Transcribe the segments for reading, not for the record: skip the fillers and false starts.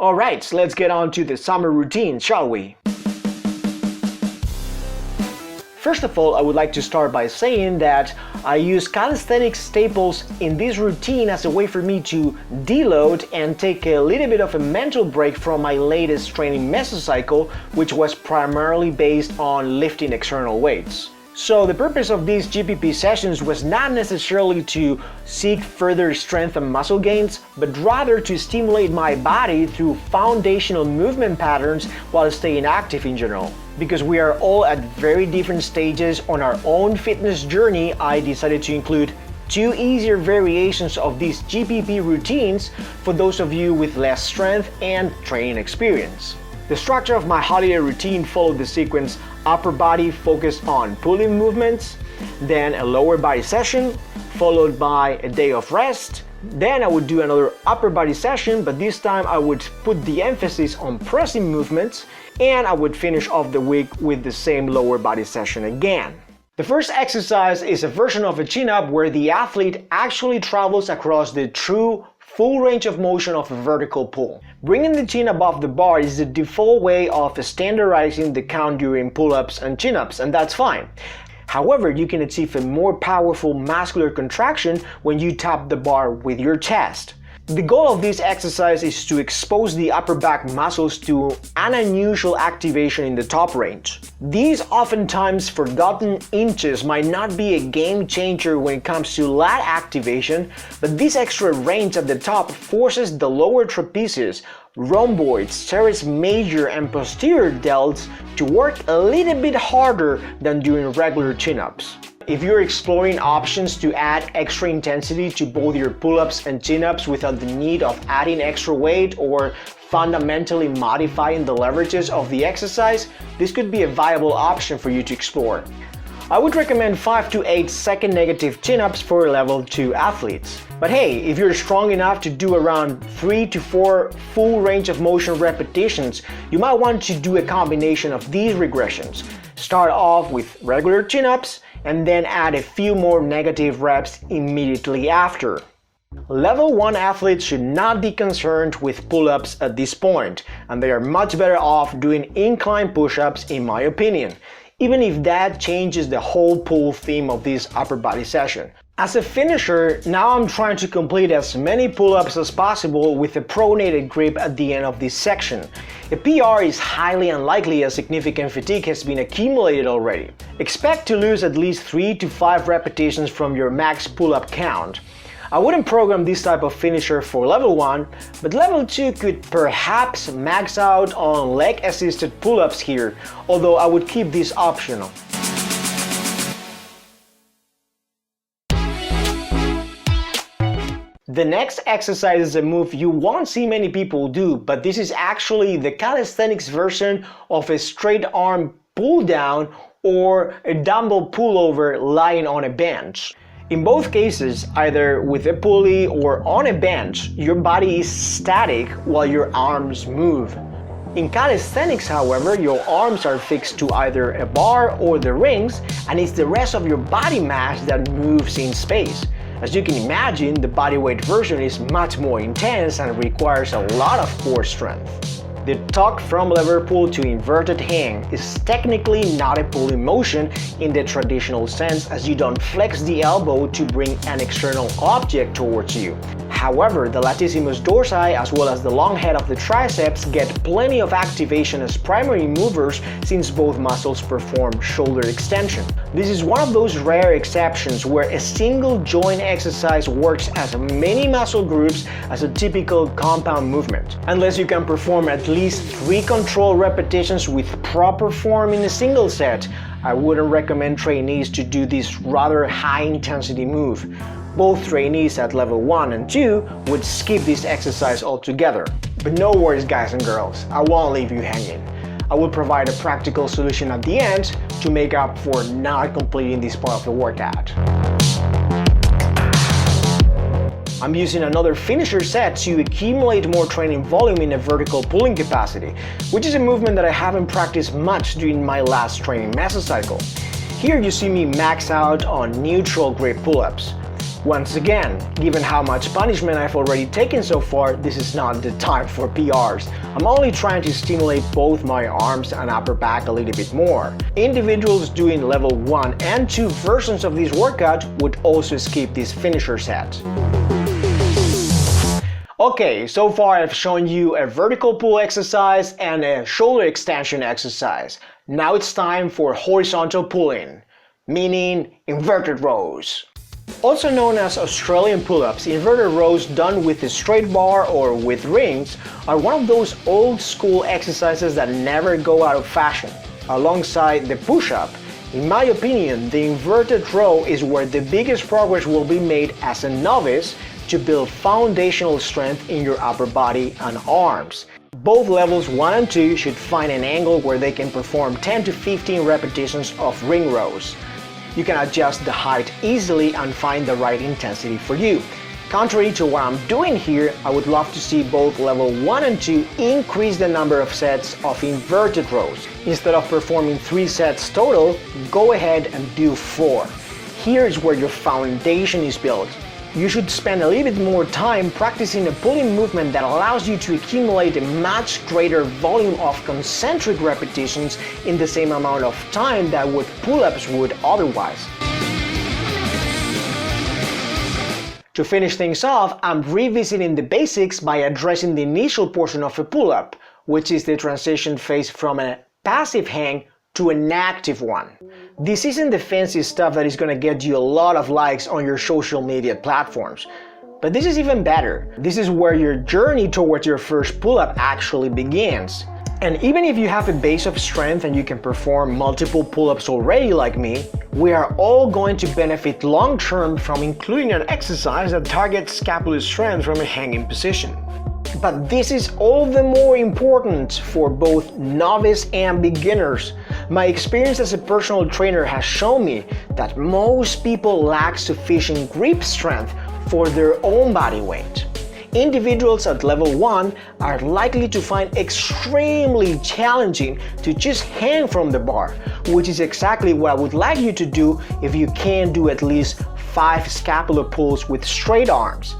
Alright, so let's get on to the summer routine, shall we? First of all, I would like to start by saying that I use calisthenics staples in this routine as a way for me to deload and take a little bit of a mental break from my latest training mesocycle, which was primarily based on lifting external weights. So the purpose of these GPP sessions was not necessarily to seek further strength and muscle gains, but rather to stimulate my body through foundational movement patterns while staying active in general. Because we are all at very different stages on our own fitness journey, I decided to include 2 easier variations of these GPP routines for those of you with less strength and training experience. The structure of my holiday routine followed the sequence upper body focused on pulling movements, then a lower body session, followed by a day of rest. Then I would do another upper body session, but this time I would put the emphasis on pressing movements, and I would finish off the week with the same lower body session again. The first exercise is a version of a chin-up where the athlete actually travels across the true full range of motion of a vertical pull. Bringing the chin above the bar is the default way of standardizing the count during pull-ups and chin-ups, and that's fine. However, you can achieve a more powerful muscular contraction when you tap the bar with your chest. The goal of this exercise is to expose the upper back muscles to an unusual activation in the top range. These oftentimes forgotten inches might not be a game changer when it comes to lat activation, but this extra range at the top forces the lower trapezius, rhomboids, teres major and posterior delts to work a little bit harder than during regular chin-ups. If you're exploring options to add extra intensity to both your pull-ups and chin-ups without the need of adding extra weight or fundamentally modifying the leverages of the exercise, this could be a viable option for you to explore. I would recommend 5 to 8 second negative chin-ups for level 2 athletes. But hey, if you're strong enough to do around 3 to 4 full range of motion repetitions, you might want to do a combination of these regressions. Start off with regular chin-ups and then add a few more negative reps immediately after. Level 1 athletes should not be concerned with pull-ups at this point, and they are much better off doing incline push-ups in my opinion, even if that changes the whole pull theme of this upper body session. As a finisher, now I'm trying to complete as many pull-ups as possible with a pronated grip at the end of this section. A PR is highly unlikely as significant fatigue has been accumulated already. Expect to lose at least 3 to 5 repetitions from your max pull-up count. I wouldn't program this type of finisher for level 1, but level 2 could perhaps max out on leg-assisted pull-ups here, although I would keep this optional. The next exercise is a move you won't see many people do, but this is actually the calisthenics version of a straight arm pull down or a dumbbell pullover lying on a bench. In both cases, either with a pulley or on a bench, your body is static while your arms move. In calisthenics, however, your arms are fixed to either a bar or the rings, and it's the rest of your body mass that moves in space. As you can imagine, the bodyweight version is much more intense and requires a lot of core strength. The tuck from lever pull to inverted hang is technically not a pulling motion in the traditional sense, as you don't flex the elbow to bring an external object towards you. However, the latissimus dorsi as well as the long head of the triceps get plenty of activation as primary movers since both muscles perform shoulder extension. This is one of those rare exceptions where a single joint exercise works as many muscle groups as a typical compound movement. Unless you can perform at least 3 control repetitions with proper form in a single set, I wouldn't recommend trainees to do this rather high intensity move. Both trainees at level 1 and 2 would skip this exercise altogether. But no worries guys and girls, I won't leave you hanging. I will provide a practical solution at the end to make up for not completing this part of the workout. I'm using another finisher set to accumulate more training volume in a vertical pulling capacity, which is a movement that I haven't practiced much during my last training mesocycle. Here you see me max out on neutral grip pull-ups. Once again, given how much punishment I've already taken so far, this is not the time for PRs. I'm only trying to stimulate both my arms and upper back a little bit more. Individuals doing level 1 and 2 versions of this workout would also skip this finisher set. Okay, so far I've shown you a vertical pull exercise and a shoulder extension exercise. Now it's time for horizontal pulling, meaning inverted rows. Also known as Australian pull-ups, inverted rows done with a straight bar or with rings are one of those old school exercises that never go out of fashion. Alongside the push-up, in my opinion, the inverted row is where the biggest progress will be made as a novice to build foundational strength in your upper body and arms. Both levels 1 and 2 should find an angle where they can perform 10 to 15 repetitions of ring rows. You can adjust the height easily and find the right intensity for you. Contrary to what I'm doing here, I would love to see both level 1 and 2 increase the number of sets of inverted rows. Instead of performing 3 sets total, go ahead and do 4. Here is where your foundation is built. You should spend a little bit more time practicing a pulling movement that allows you to accumulate a much greater volume of concentric repetitions in the same amount of time that what pull-ups would otherwise. To finish things off, I'm revisiting the basics by addressing the initial portion of a pull-up, which is the transition phase from a passive hang to an active one. This isn't the fancy stuff that is gonna get you a lot of likes on your social media platforms. But this is even better. This is where your journey towards your first pull-up actually begins. And even if you have a base of strength and you can perform multiple pull-ups already like me, we are all going to benefit long-term from including an exercise that targets scapular strength from a hanging position. But this is all the more important for both novice and beginners. My experience as a personal trainer has shown me that most people lack sufficient grip strength for their own body weight. Individuals at level 1 are likely to find extremely challenging to just hang from the bar, which is exactly what I would like you to do if you can do at least 5 scapular pulls with straight arms.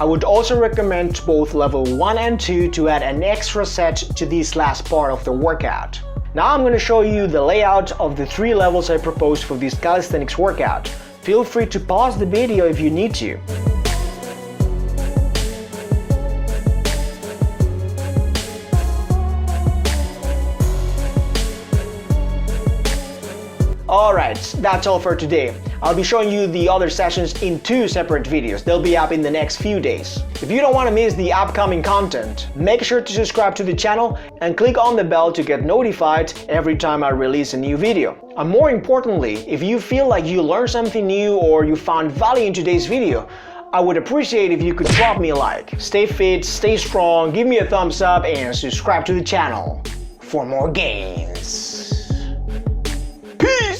I would also recommend both level 1 and 2 to add an extra set to this last part of the workout. Now I'm going to show you the layout of the 3 levels I proposed for this calisthenics workout. Feel free to pause the video if you need to. Alright, that's all for today. I'll be showing you the other sessions in 2 separate videos. They'll be up in the next few days. If you don't want to miss the upcoming content, make sure to subscribe to the channel and click on the bell to get notified every time I release a new video. And more importantly, if you feel like you learned something new or you found value in today's video, I would appreciate if you could drop me a like. Stay fit, stay strong, give me a thumbs up and subscribe to the channel for more gains. Peace!